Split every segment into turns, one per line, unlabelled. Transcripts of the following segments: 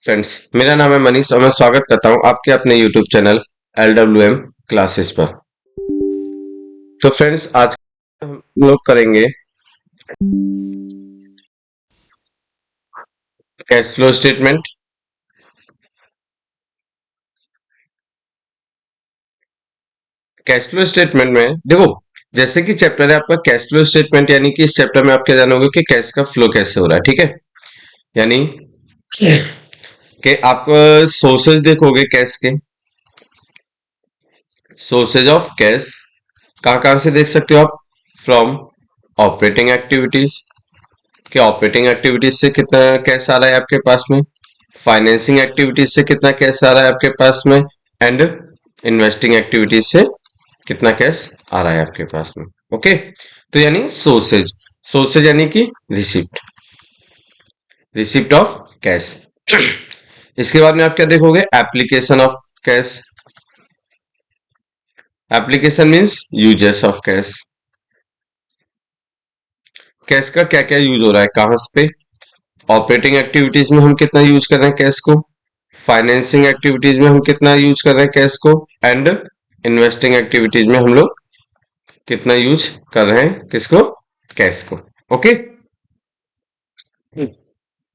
Friends, मेरा नाम है मनीष और मैं स्वागत करता हूं आपके अपने यूट्यूब चैनल LWM क्लासेस पर। तो फ्रेंड्स, आज हम लोग करेंगे cash flow statement. Cash flow statement में देखो, जैसे कि चैप्टर है आपका कैश फ्लो स्टेटमेंट, यानी कि इस चैप्टर में आप क्या जानोगे कि कैश का फ्लो कैसे हो रहा है। ठीक है, यानी कि आप सोर्सेज देखोगे कैश के। सोर्सेज ऑफ कैश कहाँ कहाँ से देख सकते हो आप? फ्रॉम ऑपरेटिंग एक्टिविटीज, कि ऑपरेटिंग एक्टिविटीज से कितना कैश आ रहा है आपके पास में, फाइनेंसिंग एक्टिविटीज से कितना कैश आ रहा है आपके पास में, एंड इन्वेस्टिंग एक्टिविटीज से कितना कैश आ रहा है आपके पास में। ओके, तो यानी सोर्सेज, सोर्सेज यानी कि रिसिप्ट, रिसिप्ट ऑफ कैश। इसके बाद में आप क्या देखोगे? Application of cash. Application means uses of cash. Cash का क्या क्या यूज हो रहा है, कहां पे? ऑपरेटिंग एक्टिविटीज में हम कितना यूज कर रहे हैं कैश को, फाइनेंसिंग एक्टिविटीज में हम कितना यूज कर रहे हैं कैश को, एंड इन्वेस्टिंग एक्टिविटीज में हम लोग कितना यूज कर रहे हैं किसको? कैश को। ओके,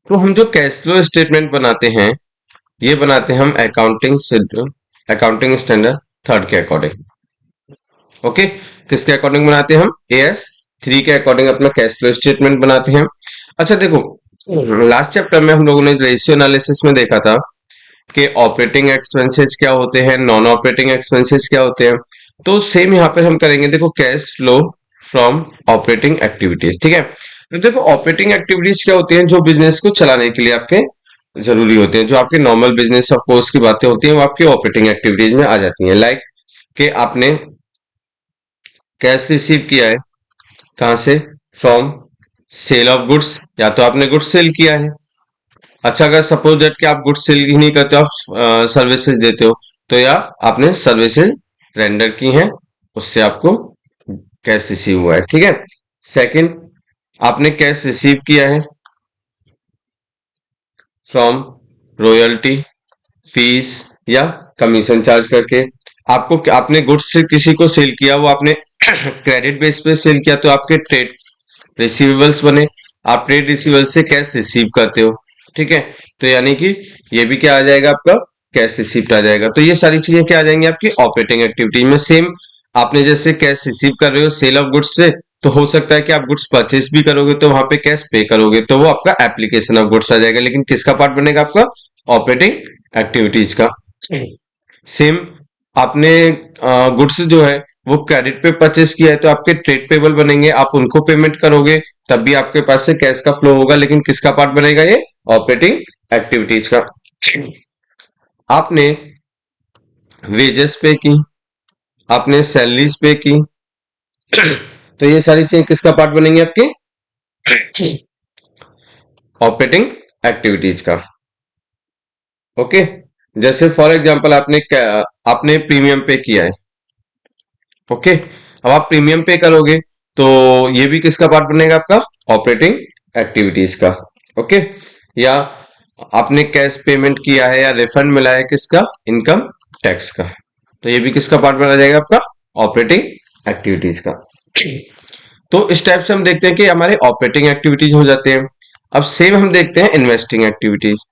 तो हम जो कैश फ्लो स्टेटमेंट बनाते हैं, ये बनाते हैं हम अकाउंटिंग स्टैंडर्ड थर्ड के अकॉर्डिंग। ओके, किसके अकॉर्डिंग बनाते हैं हम? AS3 के अकॉर्डिंग अपना कैश फ्लो स्टेटमेंट बनाते हैं। अच्छा देखो, लास्ट चैप्टर में हम लोगों ने रेशियो एनालिसिस में देखा था कि ऑपरेटिंग एक्सपेंसेस क्या होते हैं, नॉन ऑपरेटिंग एक्सपेंसेस क्या होते हैं। तो सेम यहाँ पे हम करेंगे। देखो, cash flow from operating activities. ठीक है, तो देखो ऑपरेटिंग एक्टिविटीज क्या होती हैं? जो बिजनेस को चलाने के लिए आपके जरूरी होते हैं, जो आपके नॉर्मल बिजनेस ऑफ कोर्स की बातें होती हैं, वो आपकी ऑपरेटिंग एक्टिविटीज में आ जाती हैं। लाइक कि आपने कैश रिसीव किया है, कहां से? फ्रॉम सेल ऑफ गुड्स, या तो आपने गुड्स सेल किया है। अच्छा, अगर सपोज दैट कि आप गुड्स सेल ही नहीं करते, आप सर्विसेज देते हो, तो या आपने सर्विसेज रेंडर की हैं, उससे आपको कैश रिसीव हुआ है। ठीक है, सेकंड, आपने कैश रिसीव किया है फ्रॉम रॉयल्टी, फीस या कमीशन चार्ज करके। आपको आपने गुड्स से किसी को सेल किया, वो आपने क्रेडिट बेस पे सेल किया, तो आपके ट्रेड रिसीवेबल्स बने। आप ट्रेड रिसीवेबल्स से कैश रिसीव करते हो। ठीक है, तो यानी कि ये भी क्या आ जाएगा आपका? कैश रिसीप्ट आ जाएगा। तो ये सारी चीजें क्या आ जाएंगी आपकी ऑपरेटिंग एक्टिविटी में। सेम आपने जैसे कैश रिसीव कर रहे हो सेल ऑफ गुड्स से, तो हो सकता है कि आप गुड्स परचेस भी करोगे तो वहां पे कैश पे करोगे, तो वो आपका एप्लीकेशन ऑफ गुड्स आ जाएगा। लेकिन किसका पार्ट बनेगा आपका? ऑपरेटिंग एक्टिविटीज का। सेम आपने गुड्स जो है वो क्रेडिट पे परचेस किया है, तो आपके ट्रेड पेबल बनेंगे, आप उनको पेमेंट करोगे, तब भी आपके पास से कैश का फ्लो होगा। लेकिन किसका पार्ट बनेगा? ये ऑपरेटिंग एक्टिविटीज का। आपने वेजेस पे की, आपने सैलरीज पे की, तो ये सारी चीजें किसका पार्ट बनेंगे? आपके ऑपरेटिंग एक्टिविटीज का। ओके, जैसे फॉर एग्जांपल आपने प्रीमियम पे किया है। ओके, अब आप प्रीमियम पे करोगे, तो ये भी किसका पार्ट बनेगा? आपका ऑपरेटिंग एक्टिविटीज का। ओके, या आपने कैश पेमेंट किया है या रिफंड मिला है, किसका? इनकम टैक्स का, तो ये भी किसका पार्ट बना जाएगा? आपका ऑपरेटिंग एक्टिविटीज का। तो इस टाइप से हम देखते हैं कि हमारे ऑपरेटिंग एक्टिविटीज हो जाते हैं। अब सेम हम देखते हैं इन्वेस्टिंग एक्टिविटीज।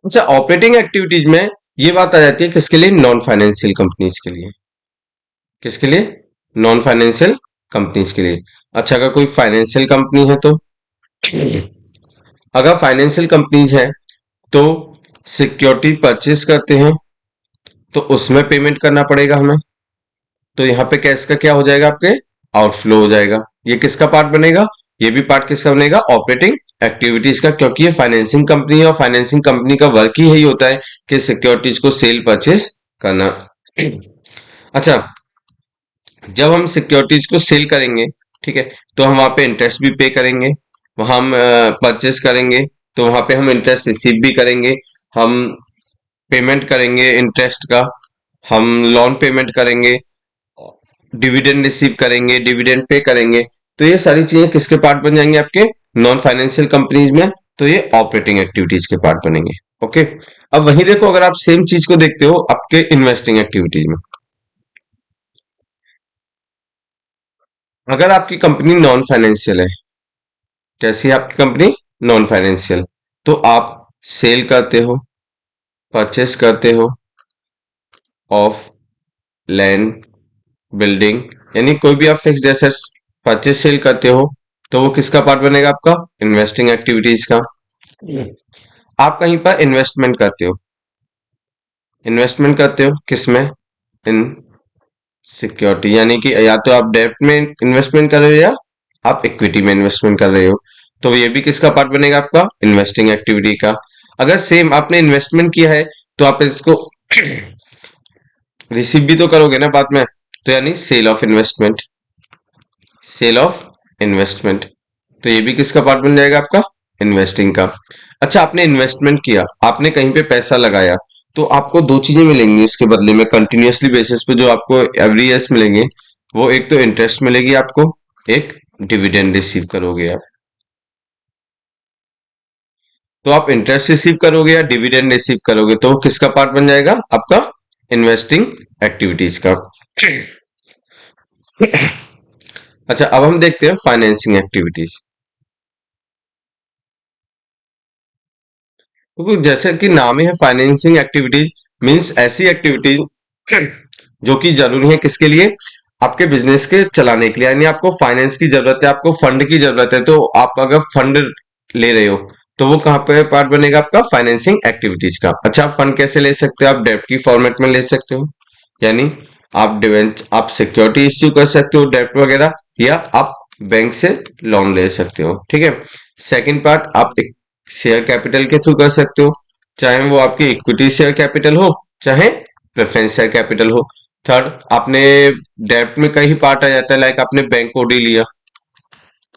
अच्छा, ऑपरेटिंग एक्टिविटीज में ये बात आ जाती है किसके लिए? नॉन फाइनेंशियल कंपनीज के लिए। किसके लिए? नॉन फाइनेंशियल कंपनीज के लिए। अच्छा, अगर कोई फाइनेंशियल कंपनी है तो, अगर फाइनेंशियल कंपनीज है तो सिक्योरिटी परचेस करते हैं, तो उसमें पेमेंट करना पड़ेगा हमें। तो यहाँ पे कैश का क्या हो जाएगा? आपके आउटफ्लो हो जाएगा। ये किसका पार्ट बनेगा? ये भी पार्ट किसका बनेगा? ऑपरेटिंग एक्टिविटीज का, क्योंकि ये फाइनेंसिंग कंपनी है और फाइनेंसिंग कंपनी का वर्क ही यही होता है कि सिक्योरिटीज को सेल परचेस करना। अच्छा, जब हम सिक्योरिटीज को सेल करेंगे, ठीक है, तो हम वहां पे इंटरेस्ट भी पे करेंगे। वहां हम परचेस करेंगे, तो वहां पे हम इंटरेस्ट रिसीव भी करेंगे। हम पेमेंट करेंगे इंटरेस्ट का, हम लोन पेमेंट करेंगे, डिविडेंड रिसीव करेंगे, डिविडेंड पे करेंगे। तो ये सारी चीजें किसके पार्ट बन जाएंगे आपके नॉन फाइनेंशियल कंपनीज में, तो ये ऑपरेटिंग एक्टिविटीज के पार्ट बनेंगे। ओके, अब वही देखो, अगर आप सेम चीज को देखते हो आपके इन्वेस्टिंग एक्टिविटीज में, अगर आपकी कंपनी नॉन फाइनेंशियल है, कैसी है आपकी कंपनी, नॉन फाइनेंशियल, तो आप सेल करते हो, परचेस करते हो ऑफ लैंड, बिल्डिंग, यानी कोई भी आप फिक्स्ड एसेट्स परचेस सेल करते हो, तो वो किसका पार्ट बनेगा आपका, इन्वेस्टिंग एक्टिविटीज का। आप कहीं पर इन्वेस्टमेंट करते हो, इन्वेस्टमेंट करते हो किसमें, इन सिक्योरिटी, यानी कि या तो आप डेब्ट में इन्वेस्टमेंट कर रहे हो या आप इक्विटी में इन्वेस्टमेंट कर रहे हो, तो ये भी किसका पार्ट बनेगा आपका, इन्वेस्टिंग एक्टिविटी का। अगर सेम आपने इन्वेस्टमेंट किया है तो आप इसको रिसीव भी तो करोगे ना बाद में, तो यानी sale of investment, sale of investment, तो ये भी किसका पार्ट बन जाएगा आपका, इन्वेस्टिंग का। अच्छा, आपने इन्वेस्टमेंट किया, आपने कहीं पे पैसा लगाया, तो आपको दो चीजें मिलेंगी उसके बदले में कंटिन्यूअसली बेसिस पे जो आपको एवरी ईयर्स मिलेंगे, वो एक तो इंटरेस्ट मिलेगी आपको, एक डिविडेंड रिसीव करोगे आप। तो आप इंटरेस्ट रिसीव करोगे या डिविडेंड रिसीव करोगे, तो वो किसका पार्ट बन जाएगा आपका, इन्वेस्टिंग एक्टिविटीज का। अच्छा, अब हम देखते हैं फाइनेंसिंग एक्टिविटीज। क्योंकि जैसे कि नाम ही है फाइनेंसिंग एक्टिविटीज, मींस ऐसी एक्टिविटीज जो कि जरूरी है किसके लिए, आपके बिजनेस के चलाने के लिए, यानी आपको फाइनेंस की जरूरत है, आपको फंड की जरूरत है, तो आप अगर फंड ले रहे हो, तो वो कहाँ पे पार्ट बनेगा आपका, फाइनेंसिंग एक्टिविटीज का। अच्छा, आप फंड कैसे ले सकते हो, आप डेब्ट की फॉर्मेट में ले सकते हो, यानी आप डिवेंच आप सिक्योरिटी इश्यू कर सकते हो डेब्ट वगैरह, या आप बैंक से लोन ले सकते हो, ठीक है। सेकंड पार्ट, आप शेयर कैपिटल के थ्रू कर सकते हो, चाहे वो आपकी इक्विटी शेयर कैपिटल हो, चाहे प्रेफरेंस शेयर कैपिटल हो। थर्ड, आपने डेब्ट में कई पार्ट आ जाता है, लाइक आपने बैंक ओडी लिया,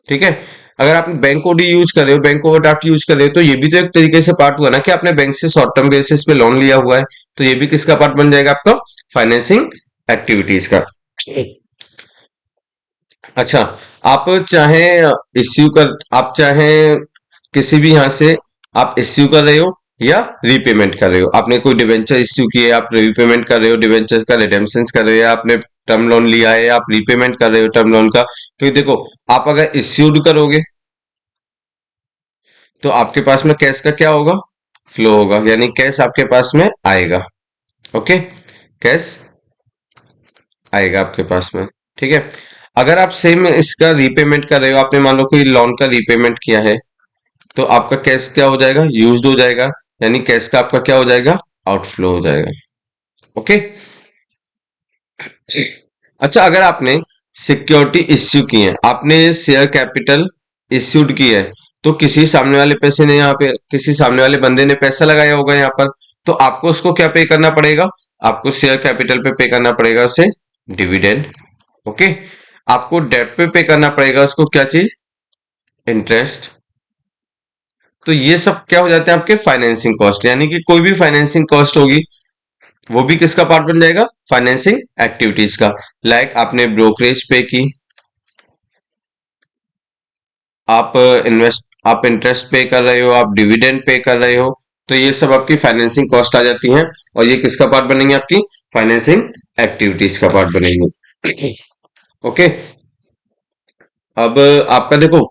ठीक है। अगर आप बैंक ओडी यूज कर रहे हो, बैंक ओवरड्राफ्ट यूज कर रहे हो, तो ये भी तो एक तरीके से पार्ट हुआ ना कि आपने बैंक से शॉर्ट टर्म बेसिस पे लोन लिया हुआ है, तो ये भी किसका पार्ट बन जाएगा आपका, फाइनेंसिंग एक्टिविटीज का। अच्छा, आप चाहे इश्यू कर आप चाहे किसी भी यहाँ से आप इश्यू कर रहे हो या रीपेमेंट कर रहे हो, आपने कोई डिवेंचर इश्यू किए, आप रीपेमेंट कर रहे हो, डिवेंचर का रिडेम्पशन कर रहे हो, या आपने टर्म लोन लिया है, आप रीपेमेंट कर रहे हो टर्म लोन का, तो ये देखो, आप अगर इश्यूड करोगे तो आपके पास में कैश का क्या होगा, फ्लो होगा, यानी कैश आपके पास में आएगा। ओके, कैश आएगा आपके पास में, ठीक है। अगर आप सेम इसका रीपेमेंट कर रहे हो, आपने मान लो कोई लोन का रीपेमेंट किया है, तो आपका कैश क्या हो जाएगा, यूज्ड हो जाएगा, यानी कैश का आपका क्या हो जाएगा, आउटफ्लो हो जाएगा। ओके, अच्छा, अगर आपने सिक्योरिटी इश्यू की है, आपने शेयर कैपिटल इश्यूड की है, तो किसी सामने वाले पैसे ने यहाँ पे किसी सामने वाले बंदे ने पैसा लगाया होगा यहाँ पर, तो आपको उसको क्या पे करना पड़ेगा, आपको शेयर कैपिटल पे करना पड़ेगा उसे डिविडेंड। ओके, आपको डेट पे करना पड़ेगा उसको क्या चीज, इंटरेस्ट। तो ये सब क्या हो जाते हैं आपके फाइनेंसिंग कॉस्ट, यानी कि कोई भी फाइनेंसिंग कॉस्ट होगी वो भी किसका पार्ट बन जाएगा, फाइनेंसिंग एक्टिविटीज का। लाइक आपने ब्रोकरेज पे की, आप इंटरेस्ट पे कर रहे हो, आप डिविडेंड पे कर रहे हो, तो ये सब आपकी फाइनेंसिंग कॉस्ट आ जाती हैं, और ये किसका पार्ट बनेंगे, आपकी फाइनेंसिंग एक्टिविटीज का पार्ट बनेंगे। ओके, अब आपका देखो,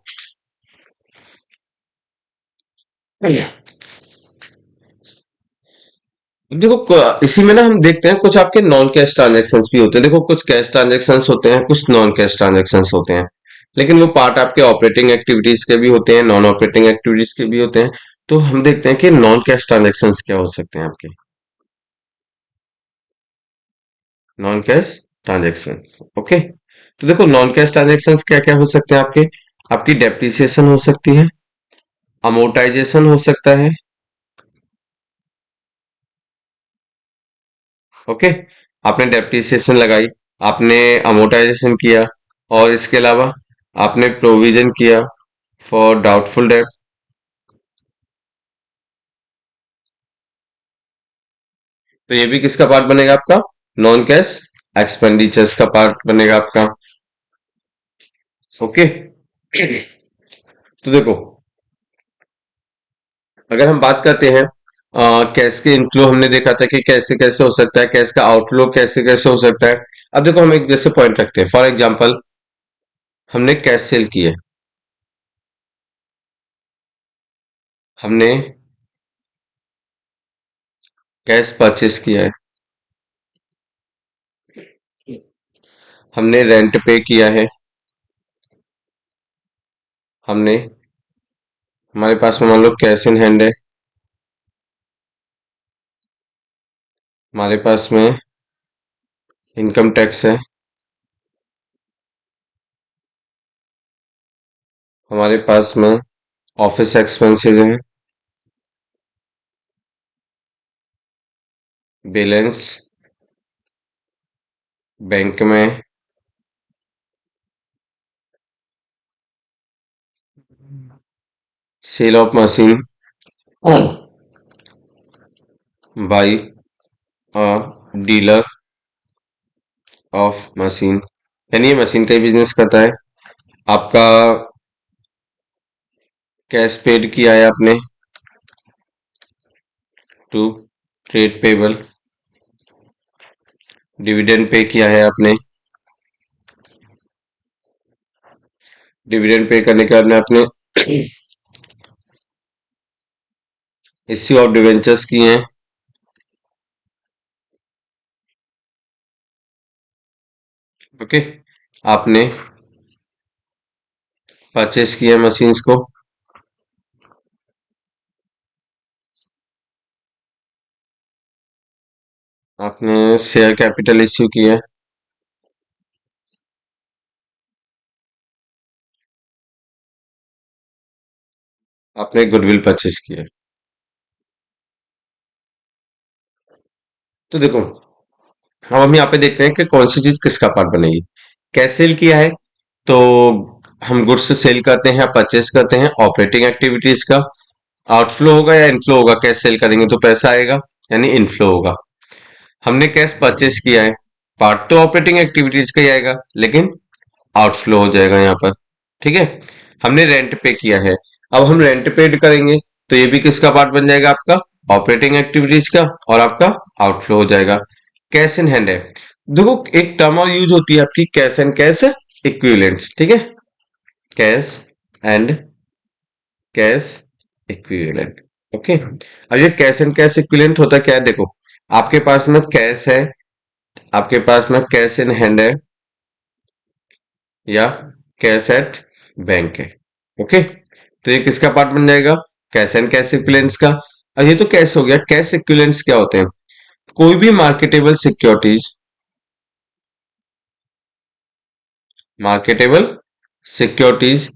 देखो इसी में ना हम देखते हैं कुछ आपके नॉन कैश ट्रांजैक्शंस भी होते हैं, देखो कुछ कैश ट्रांजैक्शंस होते हैं, कुछ नॉन कैश ट्रांजैक्शंस होते हैं, लेकिन वो पार्ट आपके ऑपरेटिंग एक्टिविटीज के भी होते हैं, नॉन ऑपरेटिंग एक्टिविटीज के भी होते हैं। तो हम देखते हैं कि नॉन कैश ट्रांजैक्शंस क्या हो सकते हैं आपके, नॉन कैश ट्रांजैक्शंस। ओके, तो देखो नॉन कैश ट्रांजैक्शंस क्या क्या हो सकते हैं आपके, आपकी डेप्रिसिएशन हो सकती है, अमोर्टाइजेशन हो सकता है। ओके, आपने डेप्रिसिएशन लगाई, आपने अमोर्टाइजेशन किया, और इसके अलावा आपने प्रोविजन किया फॉर डाउटफुल डेट, तो ये भी किसका पार्ट बनेगा आपका, नॉन कैश एक्सपेंडिचर्स का पार्ट बनेगा आपका। ओके। तो देखो, अगर हम बात करते हैं कैश के इनफ्लो, हमने देखा था कि कैसे कैसे हो सकता है, कैश का आउटफ्लो कैसे कैसे हो सकता है। अब देखो, हम एक जैसे पॉइंट रखते हैं, फॉर एग्जांपल हमने कैश सेल की है, हमने कैश परचेस किया है, हमने रेंट पे किया है, हमने, हमारे पास में मान लो कैश इन हैंड है, हमारे पास में इनकम टैक्स है, हमारे पास में ऑफिस एक्सपेंसेस हैं, बैलेंस बैंक में, sale of machine by a dealer of machine, यानी ये मशीन का ही बिजनेस करता है। आपका कैश पेड किया है आपने to trade payable, dividend pay किया है आपने, डिविडेंड पे करने के बाद में आपने इश्यू ऑफ डिवेंचर्स किए हैं, ओके। आपने परचेस किया मशीन्स को, आपने शेयर कैपिटल इश्यू किया है, आपने गुडविल परचेस किया है। तो देखो, हम यहाँ पे देखते हैं कि कौन सी चीज किसका पार्ट बनेगी। कैश सेल किया है तो हम गुड्स सेल करते हैं, परचेस करते हैं, ऑपरेटिंग एक्टिविटीज का आउटफ्लो होगा या इनफ्लो होगा। कैश सेल करेंगे तो पैसा आएगा, यानी इनफ्लो होगा। हमने कैश परचेस किया है, पार्ट तो ऑपरेटिंग एक्टिविटीज का ही आएगा, लेकिन आउटफ्लो हो जाएगा यहाँ पर, ठीक है। हमने रेंट पे किया है, अब हम रेंट पेड करेंगे तो ये भी किसका पार्ट बन जाएगा, आपका ऑपरेटिंग एक्टिविटीज का, और आपका आउटफ्लो हो जाएगा। कैश इन हैंड है, देखो एक टर्म और यूज होती है आपकी, कैश एंड कैश इक्विवेलेंट्स, ठीक है। Cash and cash equivalent, okay. अब ये कैश एंड कैश इक्विवेलेंट होता क्या है, देखो आपके पास में कैश है, आपके पास में कैश इन हैंड है, या कैश एट बैंक है, ओके। तो ये किसका पार्ट बन जाएगा, कैश एंड कैश इक्विवेलेंट्स का। अब ये तो कैश हो गया। कैश इक्विवेलेंट्स क्या होते हैं, कोई भी मार्केटेबल सिक्योरिटीज, मार्केटेबल सिक्योरिटीज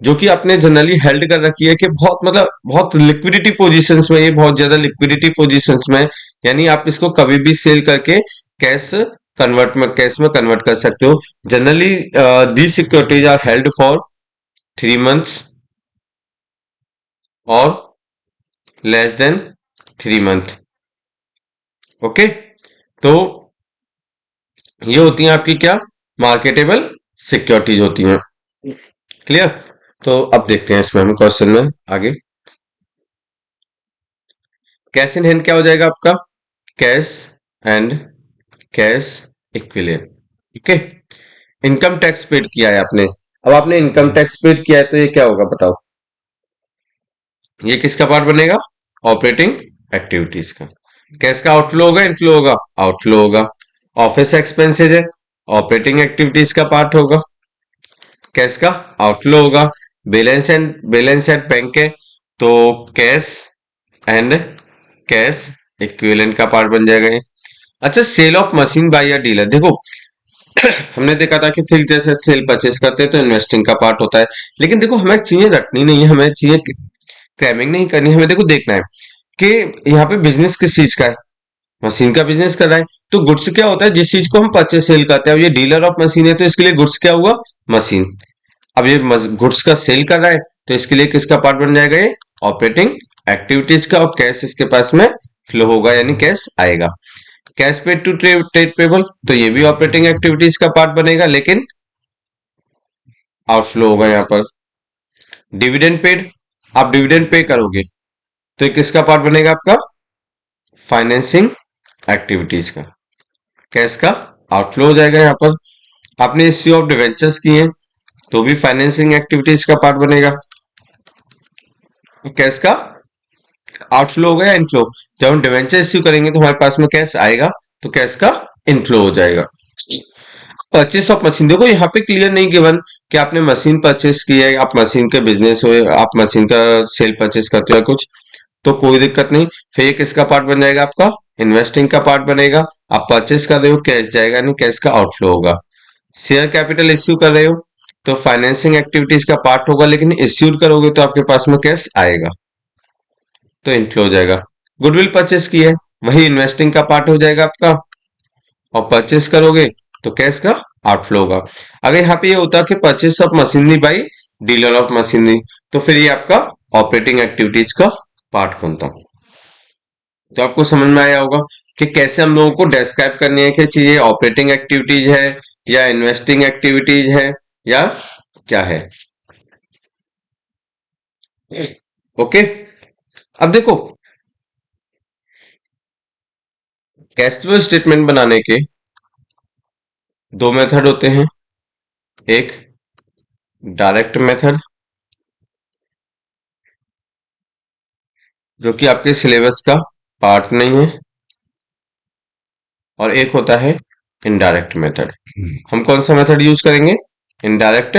जो कि आपने जनरली हेल्ड कर रखी है, कि बहुत मतलब बहुत लिक्विडिटी पोजीशंस में, ये बहुत ज्यादा लिक्विडिटी पोजीशंस में, यानी आप इसको कभी भी सेल करके कैश कन्वर्ट में, कैश में कन्वर्ट कर सकते हो। Generally the securities are held for 3 months और लेस देन 3 month, ओके। तो ये होती हैं आपकी क्या, मार्केटेबल सिक्योरिटीज होती हैं, क्लियर। तो अब देखते हैं इसमें हम क्वेश्चन में आगे। कैश इन हैंड क्या हो जाएगा आपका, कैश एंड कैश इक्विवेलेंट, ठीक है। इनकम टैक्स पेड किया है आपने, अब आपने इनकम टैक्स पेड किया है तो ये क्या होगा बताओ, ये किसका पार्ट बनेगा, ऑपरेटिंग एक्टिविटीज का। कैश का आउटफ्लो होगा, इनफ्लो होगा, आउटफ्लो होगा। ऑफिस एक्सपेंसेज है, ऑपरेटिंग एक्टिविटीज का पार्ट होगा, कैश का आउटफ्लो होगा। बैलेंस एट बैंक है तो कैश एंड कैश इक्विवेलेंट का पार्ट बन जाएगा ये। अच्छा, सेल ऑफ मशीन बाय या डीलर, देखो हमने देखा था कि फिक्स जैसे सेल परचेस करते हैं तो इन्वेस्टिंग का पार्ट होता है, लेकिन देखो हमें चीजें रटनी नहीं है, हमें चीजें क्रैमिंग नहीं करनी, हमें देखो देखना है कि यहाँ पे बिजनेस किस चीज का है, मशीन का बिजनेस कर रहा है। तो गुड्स क्या होता है, जिस चीज को हम परचेस सेल करते हैं। अब ये डीलर ऑफ मशीन है तो इसके लिए गुड्स क्या हुआ, मशीन। अब ये गुड्स का सेल कर रहा है तो इसके लिए किसका पार्ट बन जाएगा, ये ऑपरेटिंग एक्टिविटीज का, और कैश इसके पास में फ्लो होगा, यानी कैश आएगा। Cash paid to trade payable, तो ये भी ऑपरेटिंग एक्टिविटीज का पार्ट बनेगा, लेकिन आउटफ्लो होगा यहाँ पर। डिविडेंड पेड, आप डिविडेंड पे करोगे तो ये किसका पार्ट बनेगा आपका? फाइनेंसिंग एक्टिविटीज का। कैश का आउटफ्लो हो जाएगा यहाँ पर। आपने इश्यू ऑफ डिवेंचर्स किए हैं तो भी फाइनेंसिंग एक्टिविटीज का पार्ट बनेगा। कैश का आउटफ्लो हो गया, इनफ्लो। जब हम डिवेंचर इश्यू करेंगे तो हमारे पास में कैश आएगा, तो कैश का इनफ्लो हो जाएगा। परचेस ऑफ मशीन, देखो यहाँ पे क्लियर नहीं गिवन कि आपने मशीन परचेस की है, आप मशीन का बिजनेस हो, आप मशीन का सेल परचेस करते हो या कुछ, तो कोई दिक्कत नहीं। फिर ये किसका पार्ट बन जाएगा आपका? इन्वेस्टिंग का पार्ट बनेगा। आप परचेस कर रहे हो, कैश जाएगा नहीं, कैश का आउटफ्लो होगा। शेयर कैपिटल इश्यू कर रहे हो तो फाइनेंसिंग एक्टिविटीज का पार्ट होगा, लेकिन इश्यूड करोगे तो आपके पास में कैश आएगा, तो इनफ्लो हो जाएगा। गुडविल परचेस की है, वही इन्वेस्टिंग का पार्ट हो जाएगा आपका, और परचेस करोगे तो कैश का आउटफ्लो होगा। अगर यहाँ पे ये होता कि purchase of machinery by dealer of machinery, तो फिर ये आपका ऑपरेटिंग एक्टिविटीज का पार्ट बनता। तो आपको समझ में आया होगा कि कैसे हम लोगों को डिस्क्राइब करनी है कि चीजें ऑपरेटिंग एक्टिविटीज है या इन्वेस्टिंग एक्टिविटीज है या क्या है। ओके, अब देखो कैश फ्लो स्टेटमेंट बनाने के दो मेथड होते हैं। एक डायरेक्ट मेथड, जो कि आपके सिलेबस का पार्ट नहीं है, और एक होता है इनडायरेक्ट मेथड। हम कौन सा मेथड यूज करेंगे? इनडायरेक्ट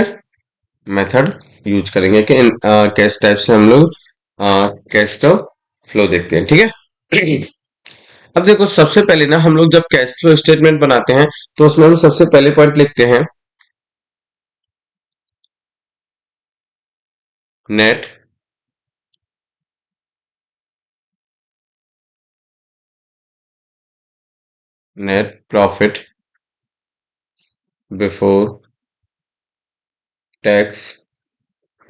मेथड यूज करेंगे कि कैश टाइप से हम लोग कैश का फ्लो देखते हैं। ठीक है। अब देखो सबसे पहले ना हम लोग जब कैश फ्लो स्टेटमेंट बनाते हैं तो उसमें हम सबसे पहले पॉइंट लिखते हैं net net profit before tax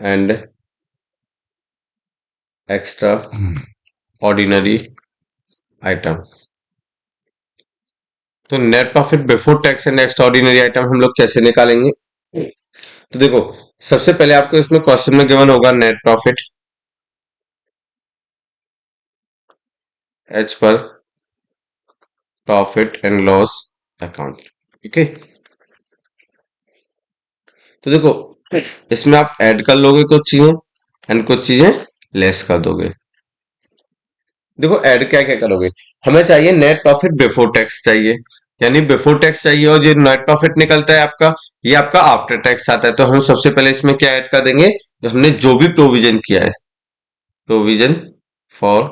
and extraordinary item. तो net profit before tax and extraordinary item हम लोग कैसे निकालेंगे? तो देखो सबसे पहले आपको इसमें क्वेश्चन में गिवन होगा net profit as per profit and loss account. ठीक है, तो देखो इसमें आप ऐड कर लोगे कुछ चीजें एंड कुछ चीजें लेस कर दोगे। देखो ऐड क्या क्या करोगे, हमें चाहिए नेट प्रॉफिट बिफोर टैक्स चाहिए, यानी बिफोर टैक्स चाहिए, और जो नेट प्रॉफिट निकलता है आपका, ये आपका आफ्टर टैक्स आता है। तो हम सबसे पहले इसमें क्या ऐड कर देंगे? जो हमने जो भी प्रोविजन किया है, provision for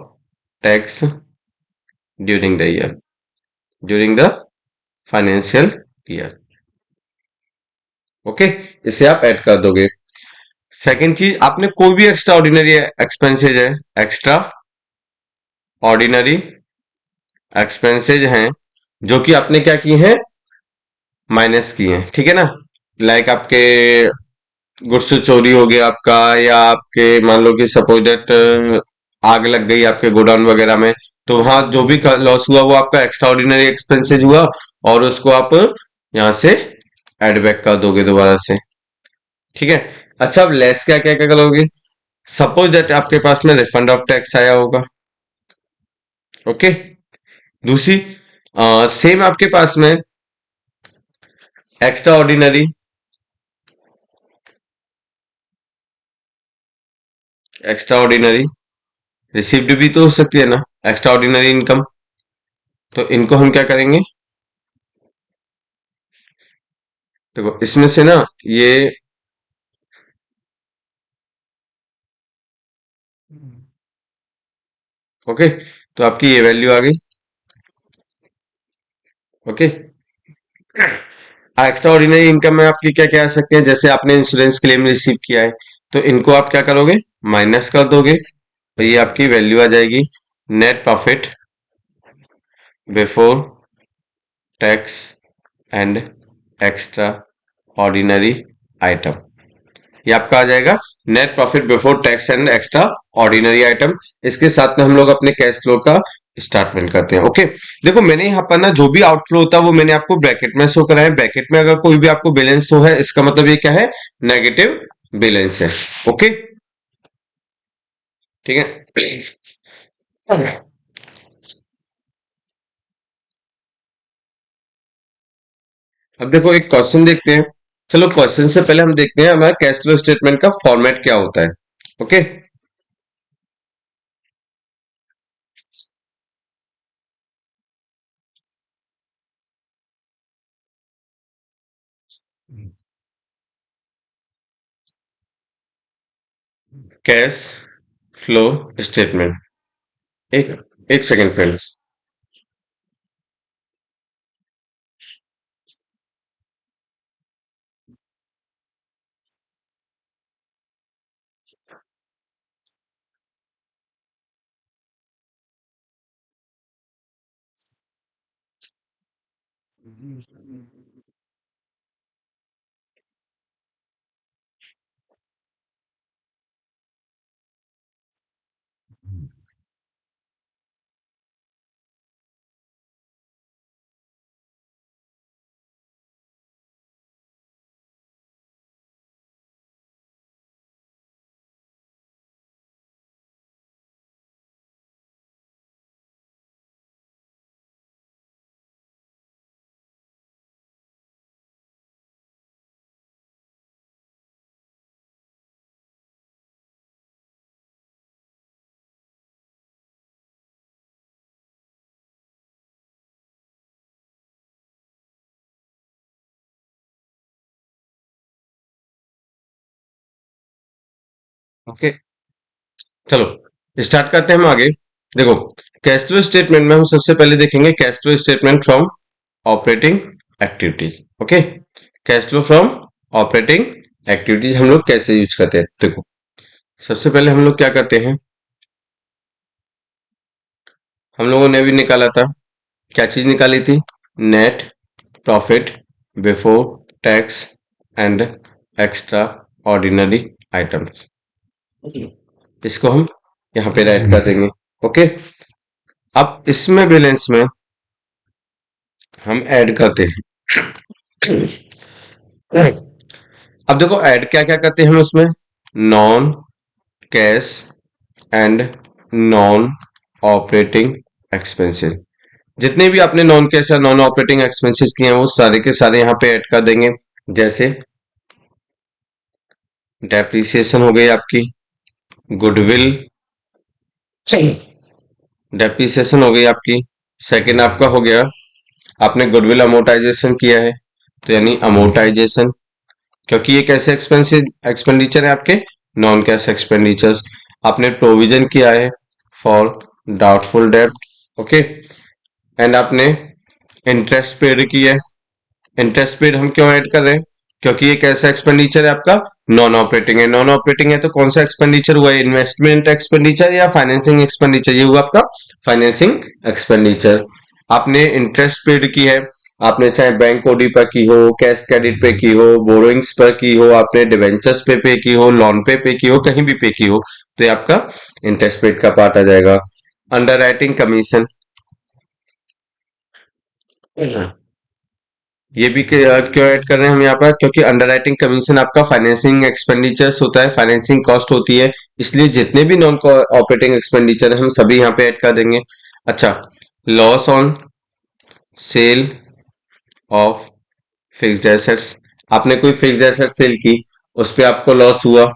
tax during the year, during the financial year. Okay, इसे आप ऐड कर दोगे। सेकेंड चीज, आपने कोई भी एक्स्ट्रा ऑर्डिनरी एक्सपेंसेज है, एक्स्ट्रा ऑर्डिनरी एक्सपेंसेज हैं जो कि आपने क्या की हैं? माइनस की हैं। ठीक है ना, लाइक आपके गुड्स चोरी हो गया आपका, या आपके मान लो कि सपोज दैट आग लग गई आपके गोडाउन वगैरह में, तो वहां जो भी लॉस हुआ वो आपका एक्स्ट्रा ऑर्डिनरी एक्सपेंसेज हुआ, और उसको आप यहाँ से एड बैक कर दोगे दोबारा से। ठीक है, अच्छा अब लेस क्या क्या क्या करोगे? सपोज दैट आपके पास में रिफंड ऑफ टैक्स आया होगा। ओके, दूसरी सेम आपके पास में एक्स्ट्रा ऑर्डिनरी रिसिप्ट भी तो हो सकती है ना, एक्स्ट्रा ऑर्डिनरी इनकम। तो इनको हम क्या करेंगे? देखो इसमें से ना ये ओके, तो आपकी ये वैल्यू आ गई। ओके, एक्स्ट्रा ऑर्डिनरी इनकम में आपकी क्या क्या आ सकते हैं? जैसे आपने इंश्योरेंस क्लेम रिसीव किया है, तो इनको आप क्या करोगे? माइनस कर दोगे, तो ये आपकी वैल्यू आ जाएगी net profit before tax and extraordinary item. ये आपका आ जाएगा net profit before tax and extraordinary item. इसके साथ में हम लोग अपने कैश फ्लो का स्टेटमेंट करते हैं। ओके, देखो मैंने यहाँ पर ना जो भी आउटफ्लो होता है वो मैंने आपको ब्रैकेट में शो करा है। ब्रैकेट में अगर कोई भी आपको बैलेंस शो है, इसका मतलब ये क्या है, नेगेटिव बैलेंस है। ओके, ठीक है। अब देखो एक क्वेश्चन देखते हैं। चलो क्वेश्चन से पहले हम देखते हैं हमारा कैश फ्लो स्टेटमेंट का फॉर्मेट क्या होता है। Okay, cash flow statement. एक एक सेकेंड फ्रेंड्स। ओके, चलो स्टार्ट करते हैं हम आगे। देखो कैश फ्लो स्टेटमेंट में हम सबसे पहले देखेंगे cash flow statement from operating activities. Okay, cash flow from operating activities हम लोग कैसे यूज करते हैं। देखो सबसे पहले हम लोग क्या करते हैं, हम लोगों ने भी निकाला था, क्या चीज निकाली थी, net profit before tax and extra ordinary items. इसको हम यहाँ पे राइट कर देंगे। ओके, अब इसमें बैलेंस में हम ऐड करते हैं। अब देखो ऐड क्या क्या करते हैं हम उसमें, non cash and non operating expenses. जितने भी आपने नॉन कैश या नॉन ऑपरेटिंग एक्सपेंसेस किए हैं वो सारे के सारे यहाँ पे ऐड कर देंगे। जैसे डेप्रिसिएशन हो गई आपकी, गुडविल डेप्रिसिएशन हो गई आपकी। सेकंड आपका हो गया, आपने गुडविल अमोर्टाइजेशन किया है तो यानी अमोर्टाइजेशन, क्योंकि ये कैसे एक्सपेंसिव एक्सपेंडिचर है आपके, नॉन कैश एक्सपेंडिचर्स। आपने प्रोविजन किया है for doubtful debt. Okay, and आपने इंटरेस्ट पेड किया है। इंटरेस्ट पेड हम क्यों ऐड कर रहे हैं, क्योंकि ये कैसा एक्सपेंडिचर है आपका, नॉन ऑपरेटिंग है। नॉन ऑपरेटिंग है तो कौन सा एक्सपेंडिचर हुआ है, इन्वेस्टमेंट एक्सपेंडिचर या फाइनेंसिंग एक्सपेंडिचर, ये हुआ आपका फाइनेंसिंग एक्सपेंडिचर। आपने इंटरेस्ट पेड की है, आपने चाहे बैंक ओडी पर की हो, कैश क्रेडिट पे की हो, बोरोइंग्स पर की हो, आपने डिवेंचर्स पे की हो, लोन पे की हो, कहीं भी पे की हो, तो ये आपका इंटरेस्ट पेड का पार्ट आ जाएगा। अंडर राइटिंग कमीशन, ये भी क्यों ऐड कर रहे हैं हम यहाँ पर, क्योंकि अंडरराइटिंग कमीशन आपका फाइनेंसिंग एक्सपेंडिचर्स होता है, फाइनेंसिंग कॉस्ट होती है, इसलिए जितने भी नॉन ऑपरेटिंग एक्सपेंडिचर है हम सभी यहाँ पे ऐड कर देंगे। अच्छा, loss on sale of fixed assets, आपने कोई फिक्स्ड एसेट सेल की, उस पे आपको लॉस हुआ,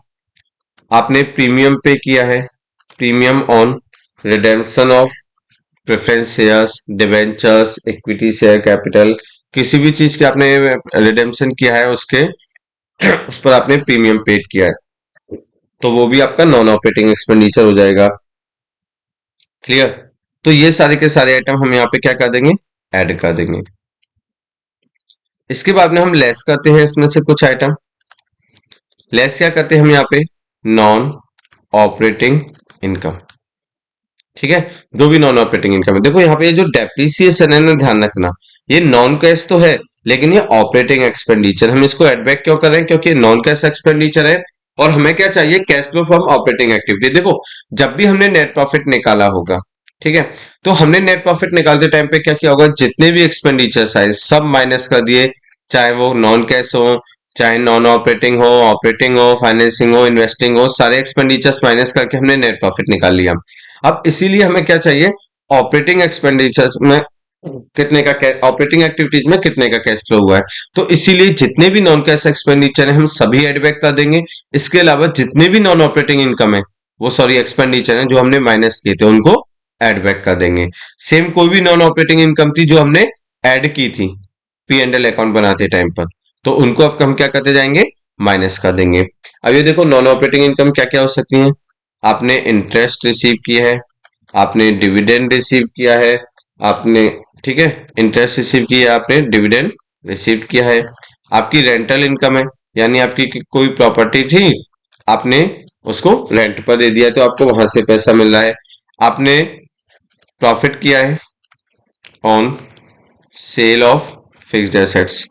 आपने प्रीमियम पे किया है, premium on redemption of preference shares, debentures, equity share capital, किसी भी चीज के आपने रिडेम्पशन किया है उसके उस पर आपने प्रीमियम पेड किया है, तो वो भी आपका नॉन ऑपरेटिंग एक्सपेंडिचर हो जाएगा। क्लियर, तो ये सारे के सारे आइटम हम यहाँ पे क्या कर देंगे, ऐड कर देंगे। इसके बाद में हम लेस करते हैं इसमें से कुछ आइटम। लेस क्या करते हैं हम यहाँ पे, नॉन ऑपरेटिंग इनकम। ठीक है, जो भी नॉन ऑपरेटिंग इनकम है, देखो यहाँ पे जो डेप्रिसिएशन है ना, ध्यान रखना, ये नॉन कैश तो है लेकिन ये ऑपरेटिंग एक्सपेंडिचर, हम इसको एड बैक क्यों कर रहे हैं, क्योंकि नॉन कैश एक्सपेंडिचर है और हमें क्या चाहिए, cash flow from operating activity. देखो जब भी हमने नेट प्रॉफिट निकाला होगा, ठीक है। तो हमने नेट प्रॉफिट निकालते टाइम पे क्या किया होगा, जितने भी एक्सपेंडिचर्स आए सब माइनस कर दिए, चाहे वो नॉन कैश हो, चाहे नॉन ऑपरेटिंग हो, फाइनेंसिंग हो, इन्वेस्टिंग हो, सारे एक्सपेंडिचर्स माइनस करके हमने नेट प्रॉफिट निकाल लिया। अब इसीलिए हमें क्या चाहिए, ऑपरेटिंग एक्सपेंडिचर्स में कितने का, ऑपरेटिंग एक्टिविटीज में कितने का कैश फ्लो हुआ है। तो इसीलिए जितने भी नॉन कैश एक्सपेंडिचर है हम सभी एड बैक कर देंगे। इसके अलावा जितने भी नॉन ऑपरेटिंग इनकम है, वो सॉरी एक्सपेंडिचर है जो हमने माइनस किए थे, उनको एड बैक कर देंगे। सेम कोई भी नॉन ऑपरेटिंग इनकम थी जो हमने ऐड की थी पी एंड एल अकाउंट बनाते टाइम पर, तो उनको अब हम क्या करते जाएंगे, माइनस कर देंगे। अब ये देखो नॉन ऑपरेटिंग इनकम क्या क्या हो सकती है। आपने इंटरेस्ट रिसीव किया है, आपने डिविडेंड रिसीव किया है, आपने, ठीक है, इंटरेस्ट रिसीव किया है, आपने डिविडेंड रिसीव किया है। आपकी रेंटल इनकम है, यानी आपकी कोई प्रॉपर्टी थी, आपने उसको रेंट पर दे दिया तो आपको वहां से पैसा मिल रहा है। आपने प्रॉफिट किया है on sale of fixed assets,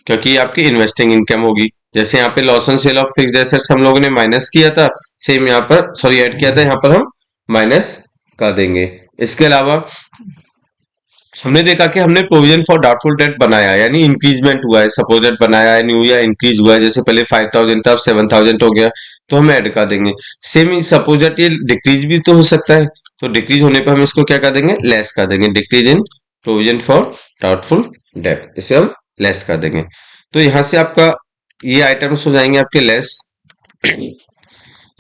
क्योंकि ये आपकी इन्वेस्टिंग इनकम होगी। जैसे यहाँ पे loss on sale of fixed assets हम लोगों ने माइनस किया था, सेम यहाँ पर सॉरी ऐड किया था, यहाँ पर हम माइनस कर देंगे। इसके अलावा हमने देखा कि हमने प्रोविजन फॉर डाउटफुल डेट बनाया, यानी इंक्रीजमेंट हुआ है, सपोजेट बनाया है न्यू, या इंक्रीज हुआ है, जैसे पहले 5,000 था अब 7,000 हो गया, तो हम ऐड कर देंगे। सेम ही सपोजेट ये डिक्रीज भी तो हो सकता है, तो डिक्रीज होने पर हम इसको क्या कर देंगे, लेस कर देंगे। Decrease in provision for doubtful debt, इसे हम लेस कर देंगे। तो यहाँ से आपका ये आइटम्स हो जाएंगे आपके लेस।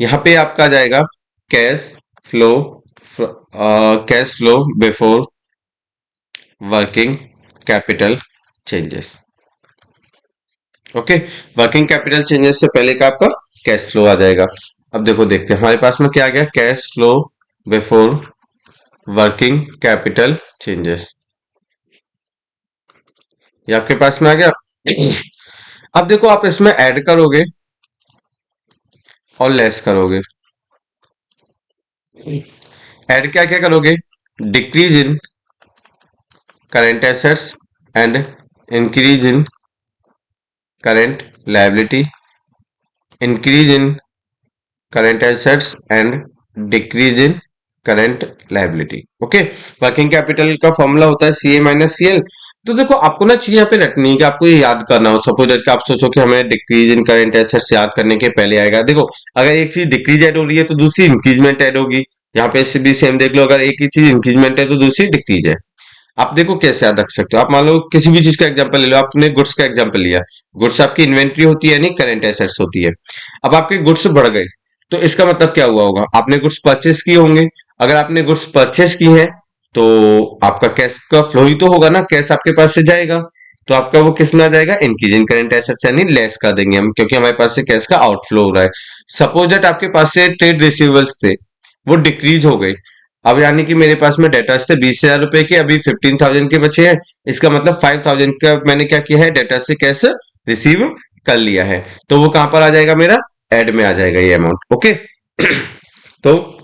यहाँ पे आपका आ जाएगा cash flow, cash flow before working capital changes. Okay, working capital changes से पहले का आपका कैश फ्लो आ जाएगा। अब देखो देखते हैं हमारे पास में क्या आ गया, cash flow before working capital changes, ये आपके पास में आ गया। अब देखो आप इसमें ऐड करोगे और लेस करोगे। ऐड क्या क्या करोगे, decrease in current assets and increase in current liability, increase in current assets and decrease in current liability. Okay, working capital का फॉर्मूला होता है सी ए माइनस सी एल। तो देखो आपको ना चीज यहाँ पे रखनी है कि आपको ये याद करना हो। सपोज दैट आप सोचो कि हमें डिक्रीज इन करंट एसेट्स याद करने के पहले आएगा। देखो अगर एक चीज डिक्रीज ऐड हो रही है तो दूसरी इंक्रीजमेंट ऐड होगी। यहाँ पे भी सेम देख लो, अगर एक ही चीज इंक्रीजमेंट है तो दूसरी डिक्रीज है। आप देखो कैसे याद रख सकते हो। आप मान लो किसी भी चीज का एग्जांपल ले लो, आपने गुड्स का एग्जांपल लिया, गुड्स आपकी इन्वेंट्री होती है, नहीं करंट एसेट्स होती है। अब आपके गुड्स बढ़ गए तो इसका मतलब क्या हुआ होगा, आपने गुड्स परचेस किए होंगे। अगर आपने गुड्स परचेस की है तो आपका कैश का फ्लो ही तो होगा ना, कैश आपके पास से जाएगा, तो आपका वो किस में आ जाएगा, इंक्रीज इन करंट एसेट्स, यानी लेस कर देंगे हम, क्योंकि हमारे पास से कैश का आउटफ्लो हो रहा है। सपोज दैट आपके पास से ट्रेड रिसीवेबल्स थे, वो डिक्रीज हो गए। अब यानी कि मेरे पास में डेटर्स थे 20,000 रुपए के, अभी 15,000 के बचे हैं। इसका मतलब 5,000 का मैंने क्या किया है, डेटर से कैश रिसीव कर लिया है। तो वो कहां पर आ जाएगा, मेरा एड में आ जाएगा ये अमाउंट। ओके, तो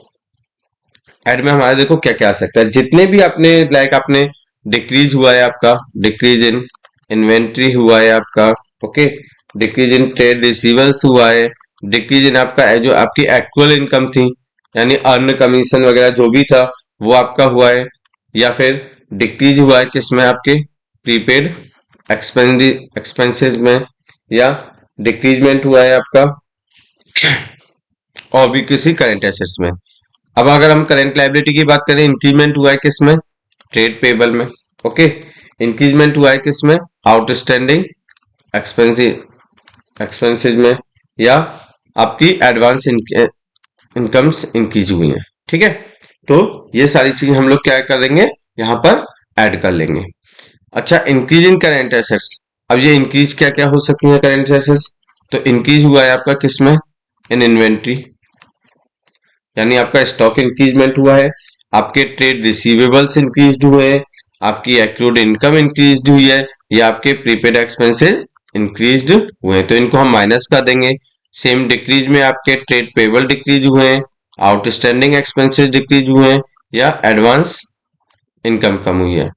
एड में हमारा देखो क्या क्या आ सकता है, जितने भी आपने लाइक आपने डिक्रीज हुआ है आपका, डिक्रीज इन इन्वेंट्री हुआ है आपका, okay, decrease in trade receivables हुआ है, डिक्रीज इन आपका जो आपकी एक्चुअल इनकम थी, यानी अर्न कमीशन वगैरह जो भी था वो आपका हुआ है, या फिर डिक्रीज हुआ है किसमें, आपके प्रीपेड एक्सपेंसेस में, या डिक्रीजमेंट हुआ है आपका और भी किसी करंट एसेट्स में। अब अगर हम करंट लायबिलिटी की बात करें, इंक्रीमेंट हुआ है किसमें, ट्रेड पेबल में। ओके, इंक्रीजमेंट हुआ है किसमें, आउटस्टैंडिंग एक्सपेंसेस में, या आपकी एडवांस इनकम्स इंक्रीज हुई हैं। ठीक है, तो ये सारी चीज हम लोग क्या करेंगे, यहाँ पर ऐड कर लेंगे। अच्छा, इंक्रीज इन करेंट एसेट्स, अब ये इंक्रीज क्या क्या हो सकती है करेंट एसेट्स, तो इंक्रीज हुआ है आपका किसमें, इन इन्वेंट्री, यानी आपका स्टॉक इंक्रीजमेंट हुआ है, आपके ट्रेड रिसीवेबल्स इंक्रीज हुए हैं, आपकी एक्रूड इनकम इंक्रीज हुई है, या आपके प्रीपेड एक्सपेंसेस इंक्रीज हुए हैं, तो इनको हम माइनस कर देंगे। सेम डिक्रीज में आपके ट्रेड पेबल डिक्रीज हुए हैं, आउटस्टैंडिंग एक्सपेंसेस डिक्रीज हुए हैं, या एडवांस इनकम कम हुई है।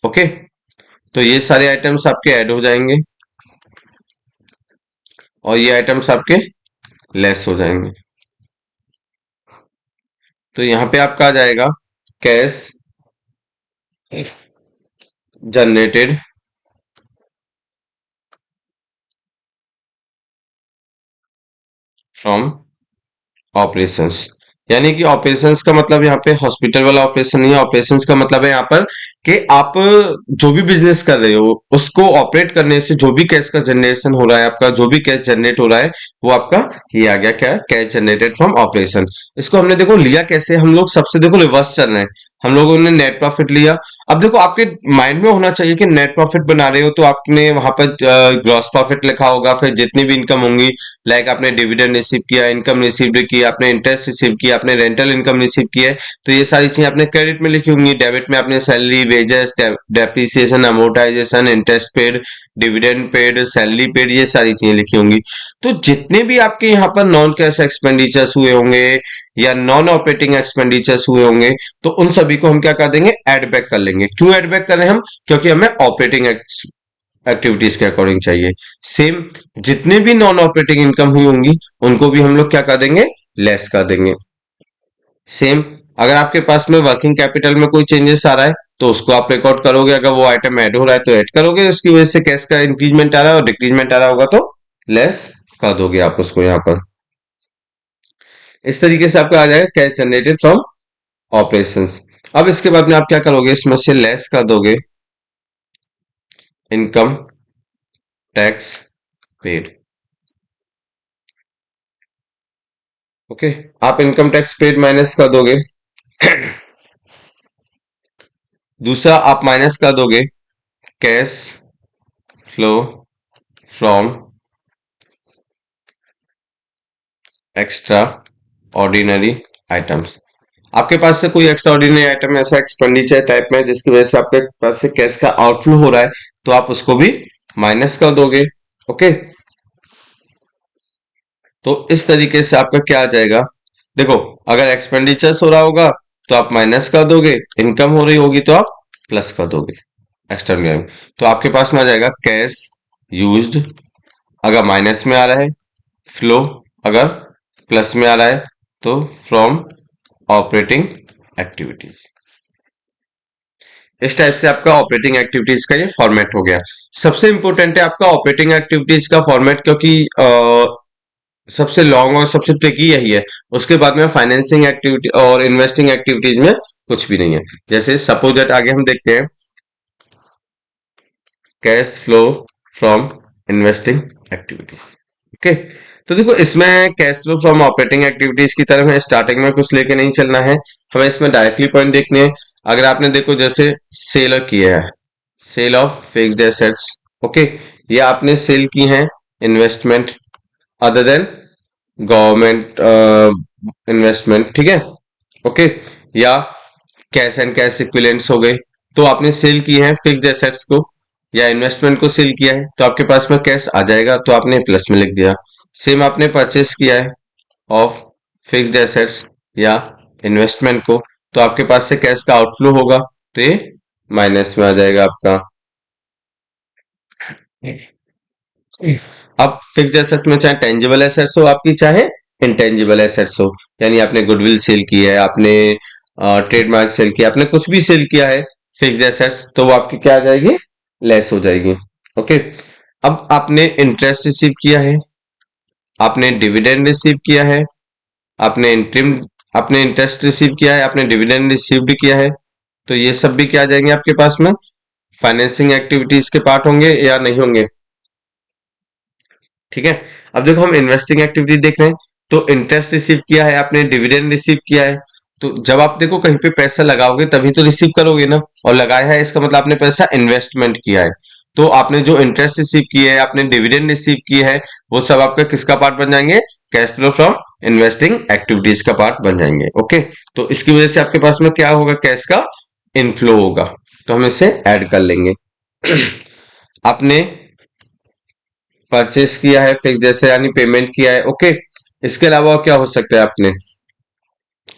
ओके, तो ये सारे आइटम्स आपके ऐड हो जाएंगे और ये आइटम्स आपके लेस हो जाएंगे। तो यहाँ पे आपका आ जाएगा कैश जनरेटेड फ्रॉम ऑपरेशंस। यानी कि ऑपरेशंस का मतलब यहाँ पे हॉस्पिटल वाला ऑपरेशन नहीं है। ऑपरेशंस का मतलब है यहाँ पर कि आप जो भी बिजनेस कर रहे हो उसको ऑपरेट करने से जो भी कैश का जनरेशन हो रहा है, आपका जो भी कैश जनरेट हो रहा है, वो आपका ये आ गया क्या, कैश जनरेटेड फ्रॉम ऑपरेशन। इसको हमने देखो लिया कैसे, हम लोग सबसे देखो रिवर्स चल रहे हैं। हम लोगों ने नेट प्रॉफिट लिया। अब देखो आपके माइंड में होना चाहिए कि नेट प्रॉफिट बना रहे हो तो आपने वहां पर ग्रॉस प्रॉफिट लिखा होगा, फिर जितनी भी इनकम होंगी, लाइक आपने डिविडेंड रिसीव किया, इनकम रिसीव किया, आपने इंटरेस्ट रिसीव किया, आपने रेंटल इनकम रिसीव किया है, तो ये सारी चीजें आपने क्रेडिट में लिखी होंगी। डेबिट में आपने salary, wages, depreciation, amortisation, interest paid, dividend paid, salary paid, ये सारी चीजें लिखी होंगी। तो जितने भी आपके यहाँ पर नॉन कैश एक्सपेंडिचर्स हुए होंगे या नॉन ऑपरेटिंग एक्सपेंडिचर्स हुए होंगे, तो उन सभी को हम क्या कर देंगे, एड बैक कर लेंगे। क्यों एड बैक कर रहे हैं हम? क्योंकि हमें ऑपरेटिंग एक्टिविटीज के अकॉर्डिंग चाहिए। सेम जितने भी नॉन ऑपरेटिंग इनकम हुई होंगी उनको भी हम लोग क्या कर देंगे, लेस कर देंगे। सेम अगर आपके पास में वर्किंग कैपिटल में कोई चेंजेस आ रहा है तो उसको आप रिकॉर्ड करोगे। अगर वो आइटम ऐड हो रहा है तो ऐड करोगे, उसकी वजह से कैश का इंक्रीजमेंट आ रहा है और डिक्रीजमेंट आ रहा होगा तो लेस कर दोगे आप उसको यहाँ पर। इस तरीके से आपका आ जाएगा कैश जनरेटेड फ्रॉम ऑपरेशंस। अब इसके बाद में आप क्या करोगे, इसमें से लेस कर दोगे इनकम टैक्स पेड। ओके, आप इनकम टैक्स पेड माइनस कर दोगे। दूसरा आप माइनस कर दोगे cash flow from extra ordinary items. आपके पास से कोई एक्स्ट्रा ऑर्डिनरी आइटम ऐसा एक्सपेंडिचर टाइप में है जिसकी वजह से आपके पास से कैश का आउटफ्लो हो रहा है, तो आप उसको भी माइनस कर दोगे। ओके, तो इस तरीके से आपका क्या आ जाएगा, देखो अगर एक्सपेंडिचर्स हो रहा होगा तो आप माइनस कर दोगे, इनकम हो रही होगी तो आप प्लस कर दोगे एक्सटर्नल। तो आपके पास में आ जाएगा कैश यूज्ड अगर माइनस में आ रहा है, फ्लो अगर प्लस में आ रहा है, तो फ्रॉम ऑपरेटिंग एक्टिविटीज। इस टाइप से आपका ऑपरेटिंग एक्टिविटीज का ये फॉर्मेट हो गया। सबसे इंपॉर्टेंट है आपका ऑपरेटिंग एक्टिविटीज का फॉर्मेट, क्योंकि सबसे लॉन्ग और सबसे ट्रिकी यही है। उसके बाद में फाइनेंसिंग एक्टिविटी और इन्वेस्टिंग एक्टिविटीज में कुछ भी नहीं है। जैसे सपोज दैट आगे हम देखते हैं cash flow from investing activities. Okay, तो देखो इसमें cash flow from operating activities की तरफ है, स्टार्टिंग में कुछ लेके नहीं चलना है, हमें इसमें डायरेक्टली पॉइंट देखने हैं। अगर आपने देखो जैसे सेल किया है, sale of fixed assets, okay, ये आपने सेल की है investment other than government investment, ठीक है, ओके, या कैश एंड कैश इक्विवेलेंट्स हो गए। तो आपने सेल की है फिक्स्ड एसेट्स को या इन्वेस्टमेंट को सेल किया है तो आपके पास में कैश आ जाएगा, तो आपने प्लस में लिख दिया। सेम आपने परचेस किया है ऑफ फिक्स्ड एसेट्स या इन्वेस्टमेंट को, तो आपके पास से कैश का आउटफ्लो होगा, तो ये माइनस में आ जाएगा आपका। अब फिक्स्ड एसेट्स में चाहे टेंजिबल एसेट्स हो आपकी, चाहे इंटेंजिबल एसेट्स हो, यानी आपने गुडविल सेल की है, आपने ट्रेडमार्क सेल किया, आपने कुछ भी सेल किया है फिक्स्ड एसेट्स, तो वो आपकी क्या आ जाएगी, लेस हो जाएगी। ओके, अब आपने इंटरेस्ट रिसीव किया है, आपने डिविडेंड रिसीव किया है, आपने इंटरिम आपने इंटरेस्ट रिसीव किया है, आपने डिविडेंड रिसीव्ड किया है, तो ये सब भी क्या आ जाएंगे आपके पास में, फाइनेंसिंग एक्टिविटीज के पार्ट होंगे या नहीं होंगे। ठीक है, अब देखो हम इन्वेस्टिंग एक्टिविटी देख रहे हैं, तो इंटरेस्ट रिसीव किया है आपने, डिविडेंड रिसीव किया है, तो जब आप देखो कहीं पे पैसा लगाओगे तभी तो रिसीव करोगे ना, और लगाया है इसका मतलब आपने पैसा इन्वेस्टमेंट किया है। तो आपने जो इंटरेस्ट रिसीव किया है, आपने डिविडेंड रिसीव किया है, वो सब आपका किसका पार्ट बन जाएंगे, cash flow from investing activities का पार्ट बन जाएंगे। ओके, तो इसकी वजह से आपके पास में क्या होगा, कैश का इनफ्लो होगा, तो हम इसे ऐड कर लेंगे। आपने परचेस किया है फिक्स जैसे यानी पेमेंट किया है, ओके, इसके अलावा और क्या हो सकता है, आपने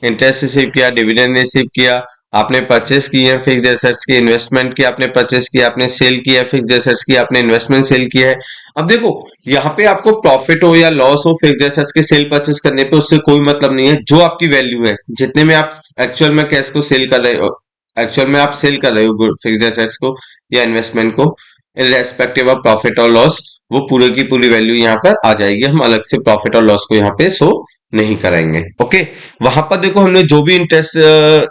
इंटरेस्ट रिसीव किया, डिविडेंड रिसीव किया, आपने परचेस की है फिक्स्ड एसेट्स की, इन्वेस्टमेंट की आपने परचेस किया, आपने सेल किया है फिक्स्ड एसेट्स की, आपने इन्वेस्टमेंट सेल किया है। अब देखो यहाँ पे आपको प्रॉफिट हो या लॉस हो फिक्स्ड एसेट्स के सेल परचेस करने पे उससे कोई मतलब नहीं है। जो आपकी वैल्यू है, जितने में आप एक्चुअल में कैश को सेल कर रहे हो, एक्चुअल में आप सेल कर रहे हो फिक्स्ड एसेट्स को या इन्वेस्टमेंट को, इर्रेस्पेक्टिव ऑफ प्रॉफिट और लॉस, वो पूरे की पूरी वैल्यू यहाँ पर आ जाएगी। हम अलग से प्रॉफिट और लॉस को यहाँ पे शो नहीं कराएंगे। ओके, वहां पर देखो हमने जो भी इंटरेस्ट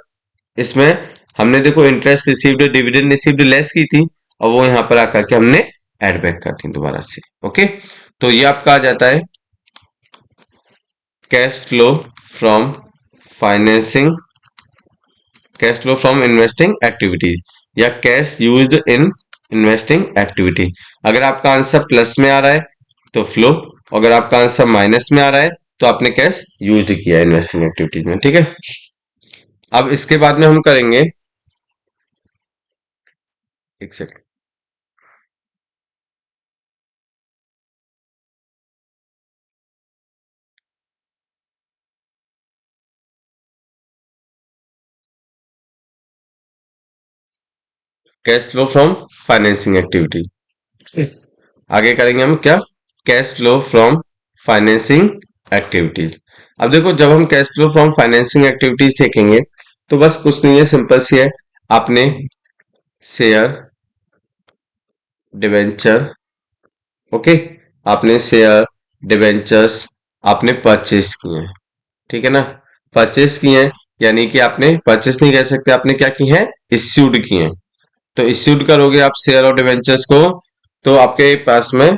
इसमें हमने देखो interest received dividend received less की थी, और वो यहाँ पर आकर के हमने ऐड बैक कर दी दोबारा से। ओके, तो ये आपका आ जाता है cash flow from financing, cash flow from investing activities, या cash used in investing activity. अगर आपका आंसर प्लस में आ रहा है तो फ्लो, अगर आपका आंसर माइनस में आ रहा है तो आपने कैश यूज्ड किया है इन्वेस्टिंग एक्टिविटीज में। ठीक है, अब इसके बाद में हम करेंगे, एक second, cash flow from financing activity. आगे करेंगे हम क्या, cash flow from financing activities. अब देखो जब हम cash flow from financing activities देखेंगे तो बस कुछ नहीं है, सिंपल सी है। आपने शेयर डिवेंचर, ओके, आपने शेयर डिवेंचर्स आपने परचेस किए हैं, ठीक है ना, परचेस किए हैं, यानी कि आपने परचेस नहीं कह सकते, आपने क्या की है, इश्यूड किए हैं। तो इश्यूड करोगे आप शेयर और डिवेंचर्स को, तो आपके पास में,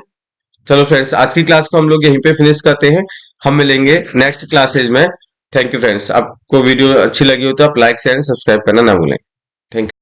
चलो फ्रेंड्स आज की क्लास को हम लोग यहीं पे फिनिश करते हैं। हम मिलेंगे नेक्स्ट क्लासेज में। थैंक यू फ्रेंड्स, आपको वीडियो अच्छी लगी हो तो आप लाइक शेयर सब्सक्राइब करना ना भूलें। Thank you.